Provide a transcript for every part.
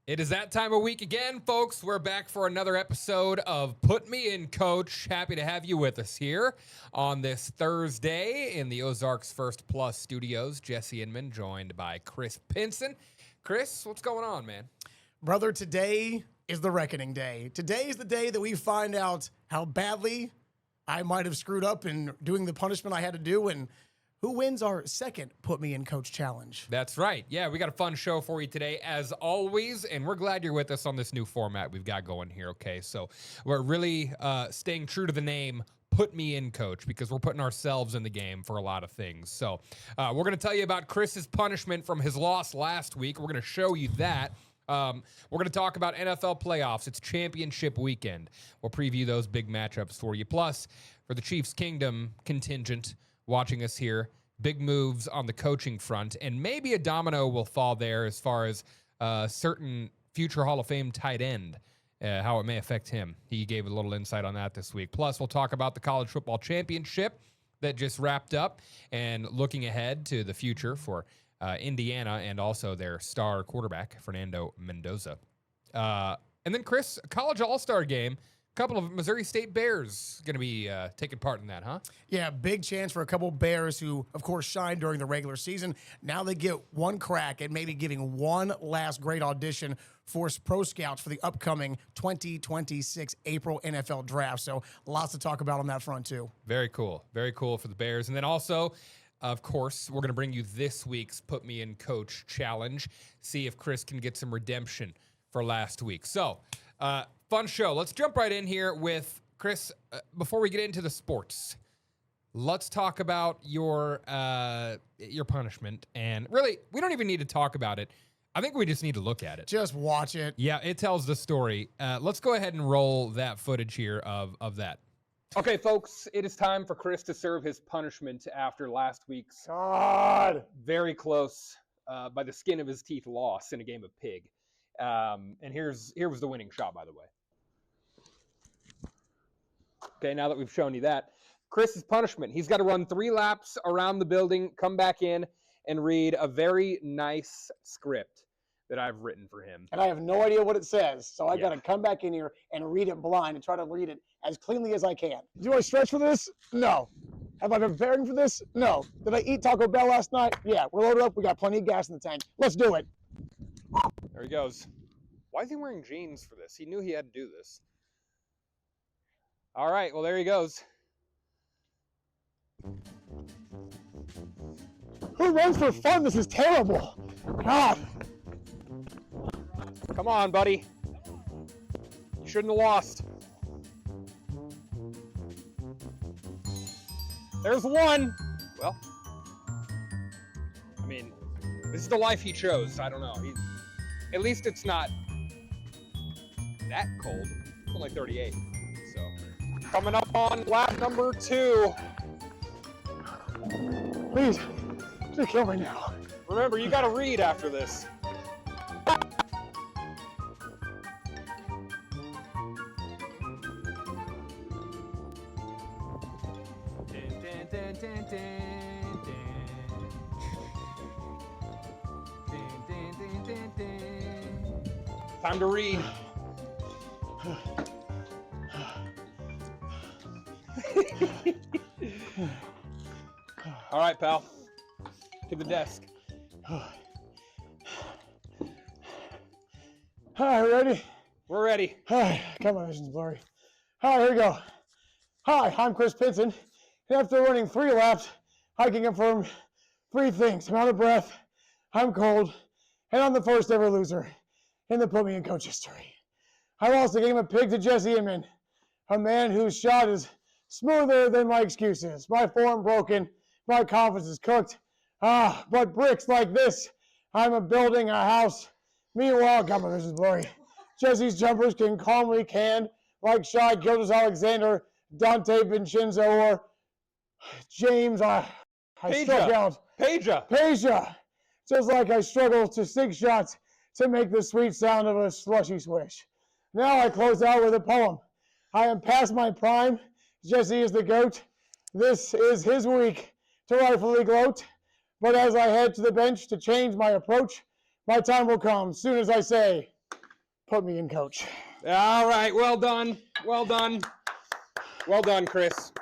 It is that time of week again, folks. We're back for another episode of Put Me in, Coach. Happy to have you with us here on this Thursday in the Ozarks First Plus studios. Jesse Inman joined by Chris Pinson. Chris, what's going on, man? Brother, today is the reckoning day. Today is the day that we find out how badly I might have screwed up in doing the punishment I had to do, and who wins our second Put Me in, Coach challenge. That's right. Yeah, we got a fun show for you today, as always, and we're glad you're with us on this new format we've got going here, okay? So we're really staying true to the name, Put Me in, Coach, because we're putting ourselves in the game for a lot of things. So we're going to tell you about Chris's punishment from his loss last week. We're going to show you that. We're going to talk about NFL playoffs. It's championship weekend. We'll preview those big matchups for you. Plus, for the Chiefs Kingdom contingent watching us here, big moves on the coaching front, and maybe a domino will fall there as far as certain future Hall of Fame tight end, how it may affect him. He gave a little insight on that this week. Plus, we'll talk about the college football championship that just wrapped up and looking ahead to the future for Indiana and also their star quarterback, Fernando Mendoza. And then, Chris, a college all-star game. A couple of Missouri State Bears going to be taking part in that, huh? Yeah, big chance for a couple Bears who, of course, shined during the regular season. Now they get one crack at maybe giving one last great audition for pro scouts for the upcoming 2026 April NFL draft. So lots to talk about on that front, too. Very cool. Very cool for the Bears. And then also, of course, we're going to bring you this week's Put Me in, Coach challenge. See if Chris can get some redemption for last week. So, fun show. Let's jump right in here with Chris. Before we get into the sports, let's talk about your punishment. And really, we don't even need to talk about it. I think we just need to look at it. Just watch it. Yeah, it tells the story. Let's go ahead and roll that footage here of that. Okay, folks, it is time for Chris to serve his punishment after last week's very close, by the skin of his teeth, loss in a game of pig. And here was the winning shot, by the way. Okay, now that we've shown you that, Chris's punishment, he's got to run 3 laps around the building, come back in, and read a very nice script that I've written for him. And I have no idea what it says, so I got to come back in here and read it blind and try to read it as cleanly as I can. Do I stretch for this? No. Have I been preparing for this? No. Did I eat Taco Bell last night? Yeah, we're loaded up. We got plenty of gas in the tank. Let's do it. There he goes. Why is he wearing jeans for this? He knew he had to do this. All right, well, there he goes. Who runs for fun? This is terrible. God. Come on, buddy. You shouldn't have lost. There's one. Well, I mean, this is the life he chose. I don't know. At least it's not that cold. It's only 38. So, coming up on lap number 2. Please, just kill me now. Remember, you got to read after this. Time to read. All right, pal. To the desk. All right, ready? We're ready. All right, God, my vision's blurry. All right, here we go. Hi, I'm Chris Pinson. And after running 3 laps, I can confirm 3 things. I'm out of breath, I'm cold, and I'm the first ever loser in the Put Me in Coach history. I lost a game of pig to Jesse Inman, a man whose shot is smoother than my excuses. My form broken, my confidence is cooked. But bricks like this, I'm building a house. Meanwhile, God, my vision's blurry. Jesse's jumpers can calmly can, like Shai Gilgeous-Alexander, Dante Vincenzo, or James, I struck out. Peja. Just like I struggled to 6 shots to make the sweet sound of a slushy swish. Now I close out with a poem. I am past my prime. Jesse is the GOAT. This is his week to rightfully gloat. But as I head to the bench to change my approach, my time will come soon as I say, put me in, coach. All right, well done. Well done. Well done, Chris.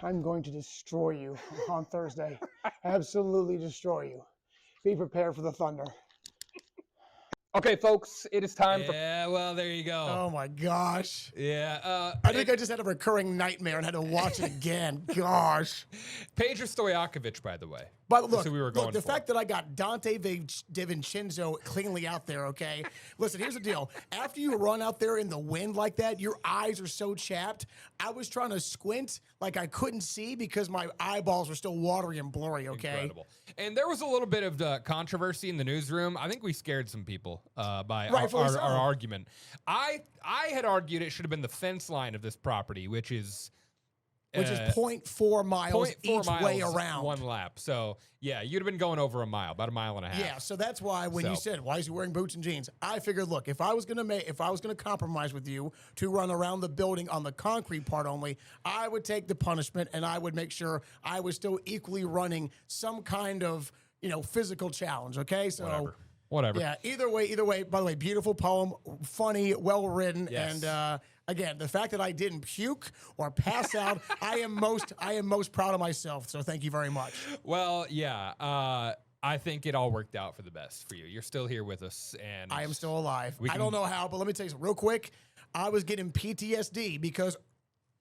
I'm going to destroy you on Thursday. Absolutely destroy you. Be prepared for the thunder. Okay, folks, it is time for. Yeah, well, there you go. Oh my gosh. Yeah. I think I just had a recurring nightmare and had to watch it again. Gosh. Pedro Stojakovic, by the way. But That's look, who we were going the for. fact that I got Dante DiVincenzo cleanly out there, okay? Listen, here's the deal. After you run out there in the wind like that, your eyes are so chapped. I was trying to squint like I couldn't see because my eyeballs were still watery and blurry, okay? Incredible. And there was a little bit of controversy in the newsroom. I think we scared some people by Rightfully so. our argument. I had argued it should have been the fence line of this property, which is 0.4 miles 0.4 each miles way around. one lap. So yeah, you'd have been going over a mile, about a mile and a half. Yeah, so that's why when you So- said why is he wearing boots and jeans, I figured, look, if I was gonna compromise with you to run around the building on the concrete part only, I would take the punishment and I would make sure I was still equally running some kind of physical challenge. Okay, so Whatever. yeah, either way. By the way, beautiful poem, funny, well written, Yes. and again, the fact that I didn't puke or pass out, I am most proud of myself. So thank you very much. Well, yeah. I think it all worked out for the best for you. You're still here with us, and I am still alive. We I don't know how, but let me tell you real quick. I was getting PTSD because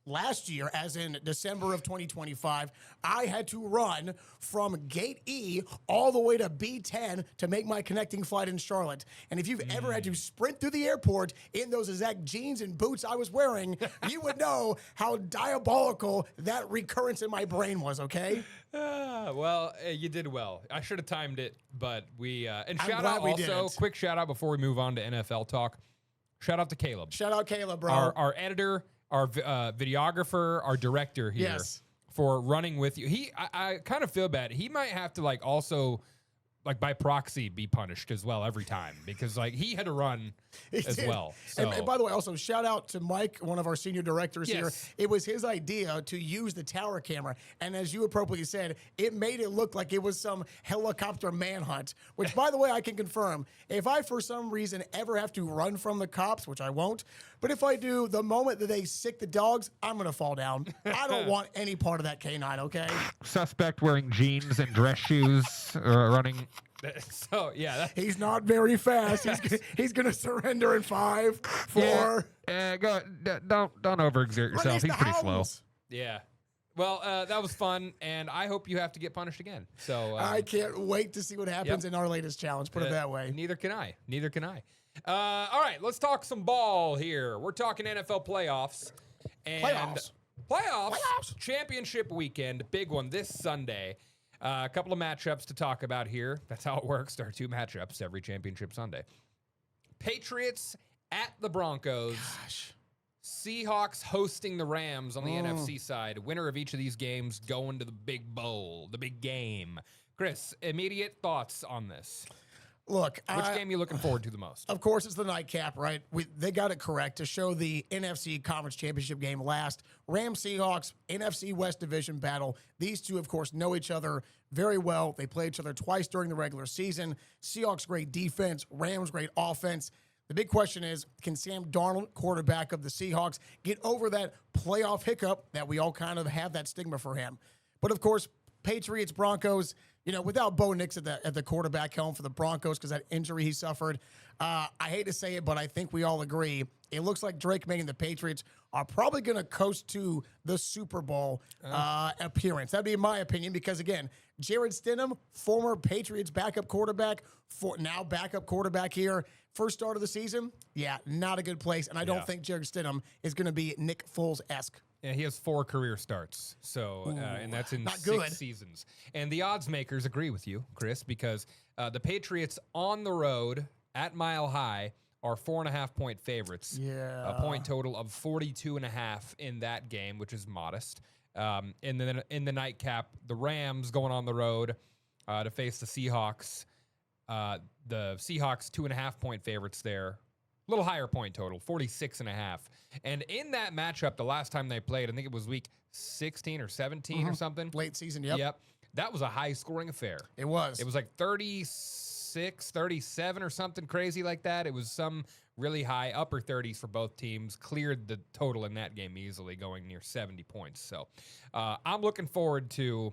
last year, as in December of 2025, I had to run from Gate E all the way to B10 to make my connecting flight in Charlotte. And if you've ever had to sprint through the airport in those exact jeans and boots I was wearing, you would know how diabolical that recurrence in my brain was, okay? Well, you did well. I should have timed it, but we and I'm shout glad out we also didn't. quick shout out before we move on to NFL talk. Shout out to Caleb, Shout out Caleb, bro. our editor, our videographer, our director here Yes. for running with you. I kind of feel bad. He might have to also by proxy be punished as well every time because he had to run He as did. well. So And by the way, also shout out to Mike, one of our senior directors here. Yes. It was his idea to use the tower camera. And as you appropriately said, it made it look like it was some helicopter manhunt, which, by the way, I can confirm. If I, for some reason, ever have to run from the cops, which I won't, but if I do, the moment that they sick the dogs, I'm going to fall down. I don't want any part of that canine, okay? suspect wearing jeans and dress shoes running. So yeah, He's not very fast. He's going to surrender in 5, 4. Go. Don't overexert yourself. Release He's the pretty slow. hounds. Yeah. Well, that was fun, and I hope you have to get punished again. So I can't wait to see what happens in our latest challenge. Put it that way. Neither can I. All right, let's talk some ball here. We're talking NFL playoffs. And Playoffs. Championship weekend, big one this Sunday. A couple of matchups to talk about here. That's how it works. There are 2 matchups every championship Sunday. Patriots at the Broncos. Seahawks hosting the Rams on the NFC side. Winner of each of these games going to the big bowl, the big game. Chris, immediate thoughts on this? Look, Which game are you looking forward to the most? of course, it's the nightcap, right? They got it correct to show the NFC Conference Championship game last. Rams Seahawks, NFC West Division battle. These two, of course, know each other very well. They play each other twice during the regular season. Seahawks, great defense. Rams, great offense. The big question is, can Sam Darnold, quarterback of the Seahawks, get over that playoff hiccup that we all kind of have that stigma for him? But, of course, Patriots, Broncos, without Bo Nix at the quarterback helm for the Broncos because that injury he suffered, I hate to say it, but I think we all agree. It looks like Drake May and the Patriots are probably going to coast to the Super Bowl appearance. That'd be my opinion because, again, Jared Stidham, former Patriots backup quarterback, now backup quarterback here. First start of the season, not a good place. And I don't think Jared Stidham is going to be Nick Foles-esque. Yeah, he has 4 career starts, so and that's in not 6 good. seasons. And the odds makers agree with you, Chris, because the Patriots on the road at Mile High are 4.5-point favorites. Yeah. A point total of 42.5 in that game, which is modest. And then in the nightcap, the Rams going on the road to face the Seahawks. The Seahawks 2.5-point favorites there. A little higher point total, 46.5. And in that matchup, the last time they played, I think it was week 16 or 17 or something. Late season, yep. That was a high-scoring affair. It was. It was like 36, 37 or something crazy like that. It was some really high, upper 30s for both teams. Cleared the total in that game easily, going near 70 points. So I'm looking forward to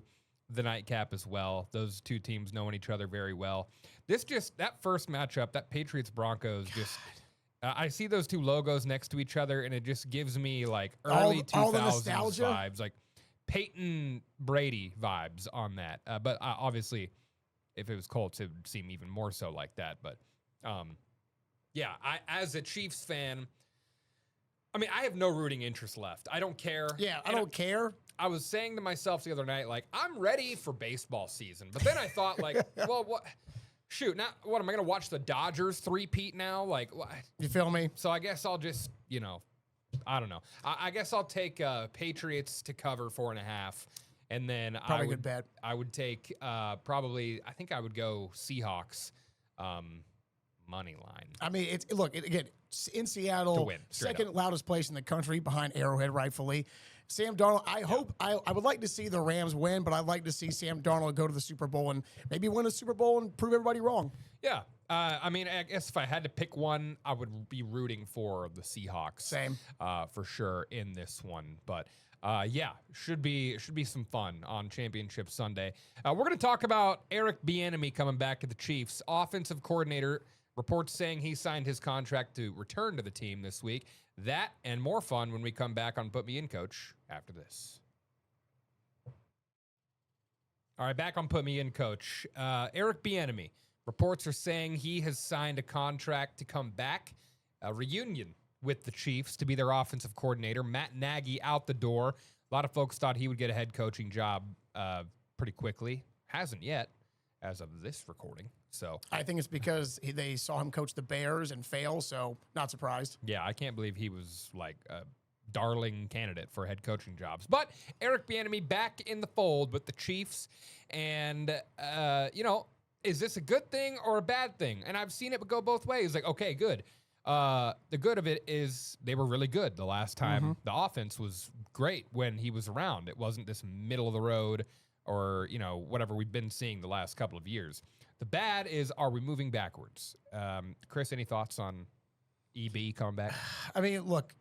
the nightcap as well. Those two teams knowing each other very well. That first matchup, that Patriots-Broncos, just... I see those two logos next to each other, and it just gives me like early 2000s vibes, like Peyton Brady vibes on that. But obviously, if it was Colts, it would seem even more so like that. But yeah, as a Chiefs fan, I mean, I have no rooting interest left. I don't care. Yeah, I don't care. I was saying to myself the other night, like, I'm ready for baseball season. But then I thought, like, well, what? Shoot, now what am I going to watch the Dodgers three-peat now? Like, what? You feel me? So I guess I'll just, I don't know. I guess I'll take Patriots to cover 4.5, and then Probably a good bet. I would take I think I would go Seahawks money line. I mean, again, in Seattle, To win, straight second up. loudest place in the country behind Arrowhead, rightfully. Sam Darnold, I would like to see the Rams win, but I'd like to see Sam Darnold go to the Super Bowl and maybe win a Super Bowl and prove everybody wrong. Yeah. I mean, I guess if I had to pick one, I would be rooting for the Seahawks. Same. For sure in this one. But yeah, should be some fun on Championship Sunday. We're going to talk about Eric Bieniemy coming back to the Chiefs. Offensive coordinator, reports saying he signed his contract to return to the team this week. That and more fun when we come back on Put Me In, Coach, after this. All right, back on Put Me In, Coach. Eric Bieniemy. Reports are saying he has signed a contract to come back, a reunion with the Chiefs to be their offensive coordinator. Matt Nagy out the door. A lot of folks thought he would get a head coaching job pretty quickly. Hasn't yet, as of this recording. So I think it's because they saw him coach the Bears and fail, so not surprised. yeah, I can't believe he was like a darling candidate for head coaching jobs. But Eric Bieniemy back in the fold with the Chiefs, and is this a good thing or a bad thing? And I've seen it go both ways. Like, okay, good. The good of it is they were really good the last time. The offense was great when he was around. It wasn't this middle of the road or, whatever we've been seeing the last couple of years. The bad is, are we moving backwards? Chris, any thoughts on EB coming back? I mean, look,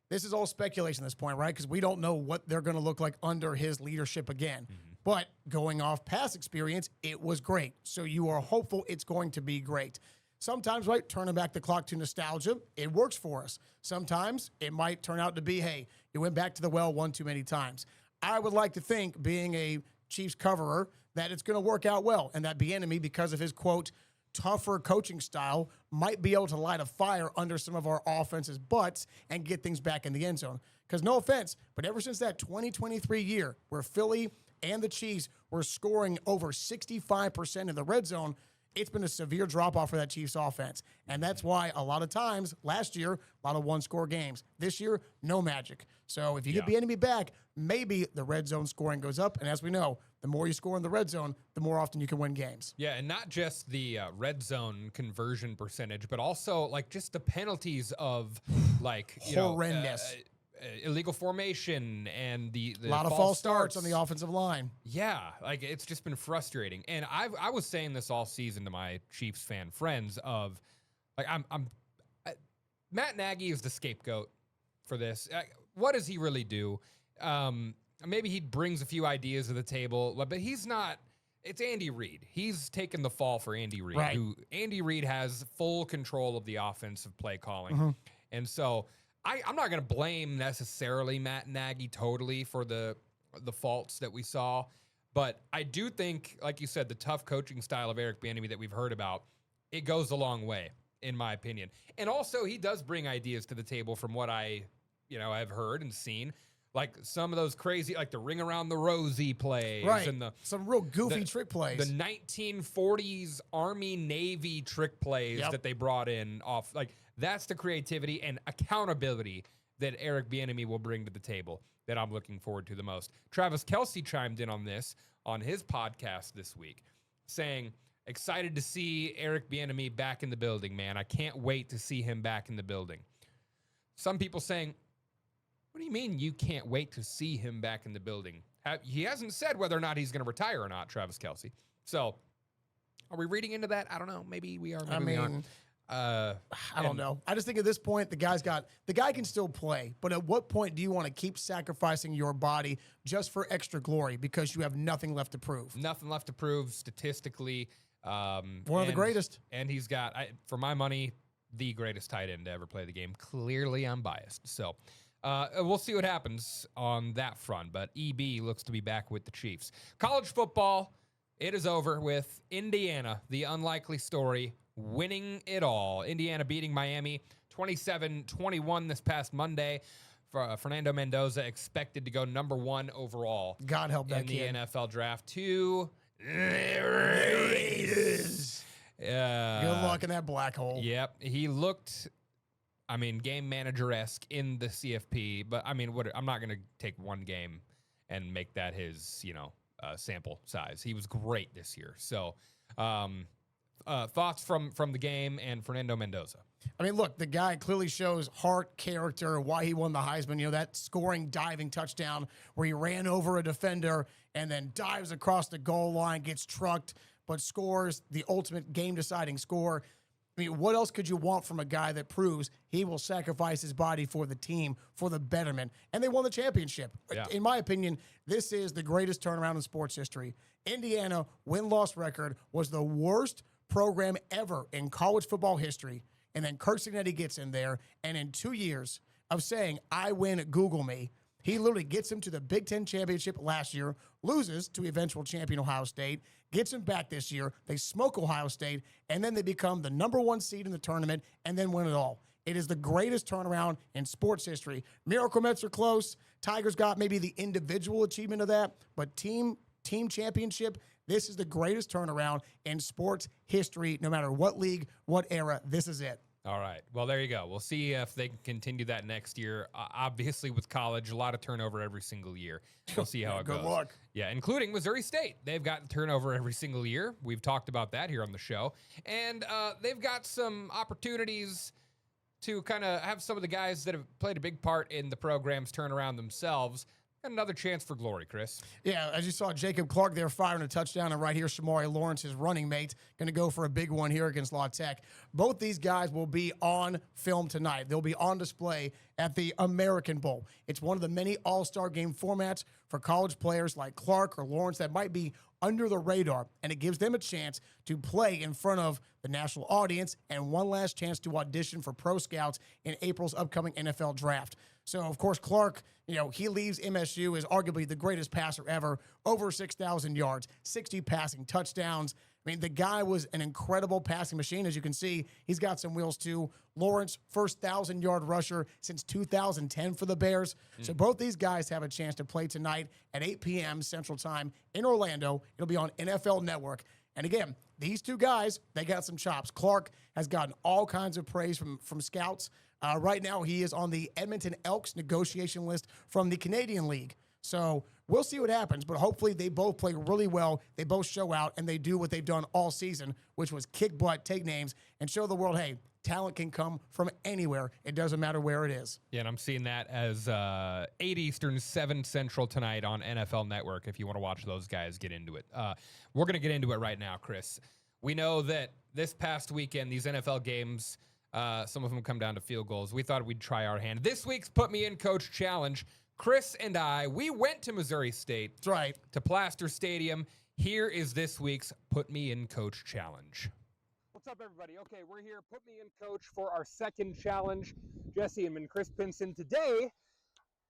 this is all speculation at this point, right? Because we don't know what they're going to look like under his leadership again. But going off past experience, it was great. So you are hopeful it's going to be great. Sometimes, right, turning back the clock to nostalgia, it works for us. Sometimes it might turn out to be, hey, you went back to the well one too many times. I would like to think, being a Chiefs coverer, that it's going to work out well, and that Bieniemy, because of his, quote, tougher coaching style, might be able to light a fire under some of our offense's butts and get things back in the end zone. Because no offense, but ever since that 2023 year where Philly and the Chiefs were scoring over 65% in the red zone, it's been a severe drop-off for that Chiefs offense. And that's why a lot of times, last year, a lot of one-score games. This year, no magic. So if you get Bieniemy back, maybe the red zone scoring goes up. And as we know, the more you score in the red zone, the more often you can win games. Yeah, and not just the red zone conversion percentage, but also like just the penalties of like horrendous. Illegal formation and the a lot of false starts on the offensive line. Yeah, like it's just been frustrating. And I was saying this all season to my Chiefs fan friends of like Matt Nagy is the scapegoat for this. What does he really do? Maybe he brings a few ideas to the table, but he's not. It's Andy Reid. He's taken the fall for Andy Reid. Right. Andy Reid has full control of the offensive play calling, and so. I'm not going to blame necessarily Matt Nagy totally for the faults that we saw, but I do think, like you said, the tough coaching style of Eric Bieniemy that we've heard about, it goes a long way, in my opinion. And also, he does bring ideas to the table from what I've heard and seen, like some of those crazy, like the ring around the rosy plays, right? And some real goofy trick plays. The 1940s Army Navy trick plays that they brought in off, like. That's the creativity and accountability that Eric Bieniemy will bring to the table. that I'm looking forward to the most. Travis Kelce chimed in on this on his podcast this week, saying, excited to see Eric Bieniemy back in the building, man. I can't wait to see him back in the building. Some people saying, what do you mean you can't wait to see him back in the building? He hasn't said whether or not he's going to retire or not, Travis Kelce. So are we reading into that? I don't know. Maybe we are. Maybe we aren't. I don't know. I just think at this point, the guy can still play, but at what point do you want to keep sacrificing your body just for extra glory because you have nothing left to prove? Nothing left to prove statistically. One of the greatest. And he's got, for my money, the greatest tight end to ever play the game. Clearly, I'm biased. So we'll see what happens on that front, but EB looks to be back with the Chiefs. College football, it is over with Indiana, the unlikely story, winning it all. Indiana beating Miami 27-21 this past Monday. Fernando Mendoza expected to go number 1 overall. God help that kid. In the NFL draft to Raiders. Good luck in that black hole. Yep. He looked, game manager-esque in the CFP, but I'm not going to take one game and make that his, sample size. He was great this year. So, thoughts from the game and Fernando Mendoza. Look, the guy clearly shows heart, character, why he won the Heisman. That scoring, diving touchdown where he ran over a defender and then dives across the goal line, gets trucked, but scores the ultimate game-deciding score. What else could you want from a guy that proves he will sacrifice his body for the team, for the betterment? And they won the championship. Yeah. In my opinion, this is the greatest turnaround in sports history. Indiana win-loss record was the worst program ever in college football history. And then Kirk Cignetti gets in there, and in 2 years of saying, I win, Google me, he literally gets him to the Big Ten championship last year, loses to eventual champion Ohio State, gets him back this year. They smoke Ohio State, and then they become the number 1 seed in the tournament and then win it all. It is the greatest turnaround in sports history. Miracle Mets are close. Tigers got maybe the individual achievement of that, but team championship, this is the greatest turnaround in sports history, no matter what league, what era. This is it. All right. Well, there you go. We'll see if they can continue that next year. Obviously, with college, a lot of turnover every single year. We'll see how it goes. Good luck. Yeah, including Missouri State. They've got turnover every single year. We've talked about that here on the show. And they've got some opportunities to kind of have some of the guys that have played a big part in the programs turn around themselves. Another chance for glory, Chris. Yeah, as you saw, Jacob Clark there firing a touchdown, and right here, Shamari Lawrence, his running mate, going to go for a big one here against La Tech. Both these guys will be on film tonight. They'll be on display at the American Bowl. It's one of the many all-star game formats for college players like Clark or Lawrence that might be under the radar, and it gives them a chance to play in front of the national audience and one last chance to audition for pro scouts in April's upcoming NFL draft. So, of course, Clark, he leaves MSU as arguably the greatest passer ever, over 6,000 yards, 60 passing touchdowns. The guy was an incredible passing machine. As you can see, he's got some wheels too. Lawrence, first 1,000-yard rusher since 2010 for the Bears. So both these guys have a chance to play tonight at 8 p.m. Central Time in Orlando. It'll be on NFL Network. And again, these two guys, they got some chops. Clark has gotten all kinds of praise from scouts. Right now, he is on the Edmonton Elks negotiation list from the Canadian League. So we'll see what happens, but hopefully they both play really well. They both show out, and they do what they've done all season, which was kick butt, take names, and show the world, hey, talent can come from anywhere. It doesn't matter where it is. Yeah, and I'm seeing that as 8 Eastern, 7 Central tonight on NFL Network if you want to watch those guys get into it. We're going to get into it right now, Chris. We know that this past weekend, these NFL games, some of them come down to field goals. We thought we'd try our hand. This week's Put Me In Coach Challenge, Chris and I, we went to Missouri State. That's right. To Plaster Stadium. Here is this week's Put Me In Coach Challenge. What's up, everybody? Okay, we're here, Put Me In Coach, for our second challenge. Jesse Inman, Chris Pinson. Today,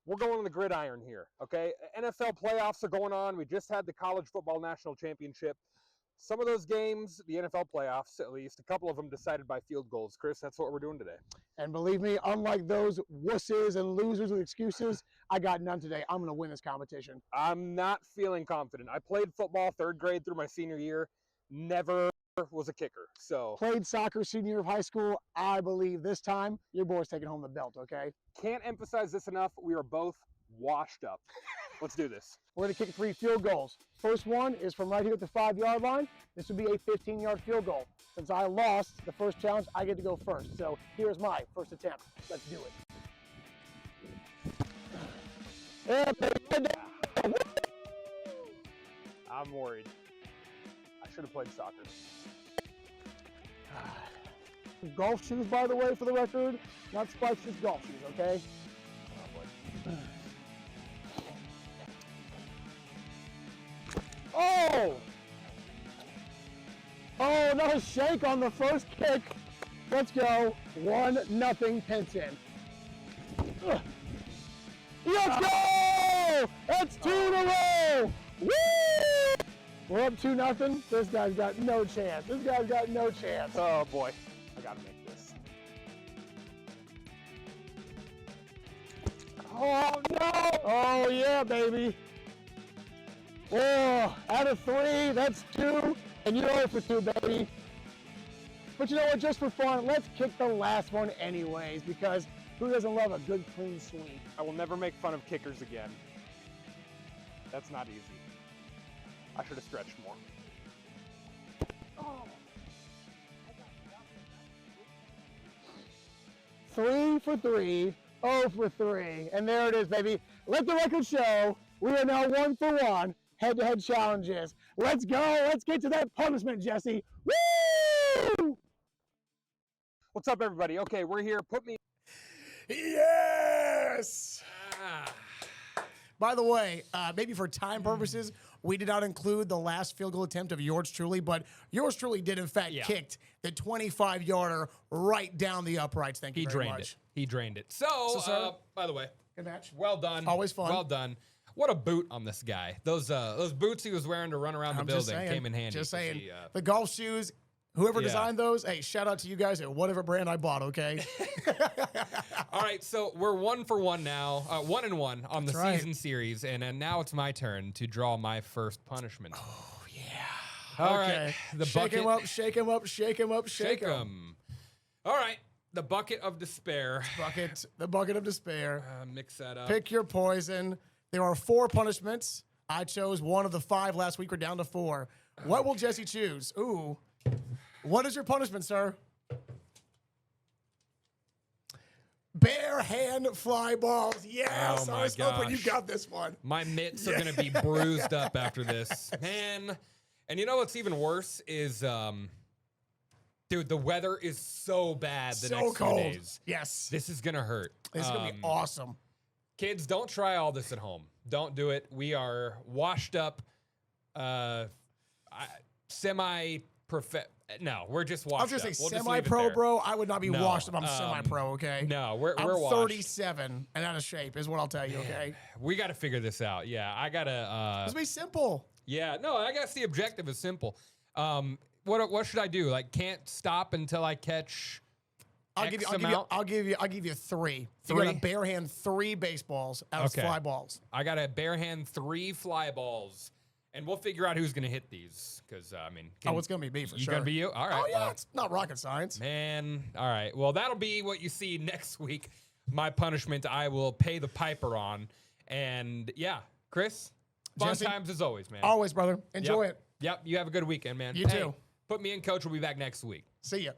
we're going on the gridiron here, okay? NFL playoffs are going on. We just had the College Football National Championship. Some of those games, the NFL playoffs at least, a couple of them decided by field goals. Chris, that's what we're doing today. And believe me, unlike those wusses and losers with excuses, I got none today. I'm going to win this competition. I'm not feeling confident. I played football 3rd grade through my senior year. Never was a kicker. So played soccer senior year of high school. I believe this time your boy's taking home the belt, okay? Can't emphasize this enough. We are both washed up. Let's do this. We're going to kick 3 field goals. First one is from right here at the 5-yard line. This would be a 15-yard field goal. Since I lost the first challenge, I get to go first. So here's my first attempt. Let's do it. Yeah, baby. I'm worried. I should have played soccer. Golf shoes, by the way, for the record. Not spikes, just golf shoes, okay? Oh! Oh, no shake on the first kick. Let's go. 1-0 Pinson. Let's go! That's 2 in a row! Woo! We're up 2-0. This guy's got no chance. This guy's got no chance. Oh boy, I gotta make this. Oh no! Oh yeah, baby. Oh, out of 3, that's 2, and you're 0 for 2, baby. But you know what? Just for fun, let's kick the last one anyways, because who doesn't love a good clean sweep? I will never make fun of kickers again. That's not easy. I should have stretched more. Oh. 3 for 3, 0 for 3, and there it is, baby. Let the record show we are now 1 for 1 head-to-head challenges. Let's go. Let's get to that punishment, Jesse. Woo! What's up, everybody? Okay, we're here. Put me. Yes! Ah. By the way, maybe for time purposes, we did not include the last field goal attempt of yours truly, but yours truly did, in fact, kicked the 25-yarder right down the uprights. Thank you very Drained much. it. He drained it. So, sir, by the way, good match. well done. Always fun. Well done. What a boot on this guy. Those boots he was wearing to run around the I'm just building saying, came in handy. Just 'cause saying. he, The golf shoes, whoever Yeah. designed those, hey, shout out to you guys at whatever brand I bought, okay? All right, so we're 1 for 1 now, 1-1 on the That's right. season series, and now it's my turn to draw my first punishment. Oh, yeah. All Okay. right, the Shake bucket. him up, shake him up, shake him up, shake Shake him. 'em. All right, the bucket of despair. Bucket, the bucket of despair. Mix that up. Pick your poison. There are 4 punishments. I chose one of the 5 last week. We're down to 4. What will Jesse choose? Ooh. What is your punishment, sir? Bare hand fly balls. Yes, Oh I my was hoping you gosh. got this one. My mitts are gonna be bruised up after this, man. And you know what's even worse is, dude, the weather is so bad the So next cold. few days. Yes. This is gonna hurt. This is going to be awesome. Kids, don't try all this at home. Don't do it. We are washed up, No, we're just washed I was up. going to say We'll just leave it semi-pro, there. bro. I would not be No, washed if I'm semi-pro, okay? No, we're I'm washed. 37 and out of shape is what I'll tell you, okay? We got to figure this out. Yeah, I gotta. It's be simple. Yeah, no, I guess the objective is simple. What should I do? Like, can't stop until I catch. I'll give you 3. You got 3? a bare hand 3 baseballs out of Okay. fly balls. I got a bare hand 3 fly balls, and we'll figure out who's gonna hit these. Because I mean, It's gonna be me for you sure. gonna be you? All right. Oh yeah, well, it's not rocket science. man. All right. Well, that'll be what you see next week. My punishment. I will pay the piper on, and yeah, Chris. Fun Jesse, times as always, man. Always, brother. Enjoy Yep. it. Yep. You have a good weekend, man. You too. Put me in, coach. We'll be back next week. See ya.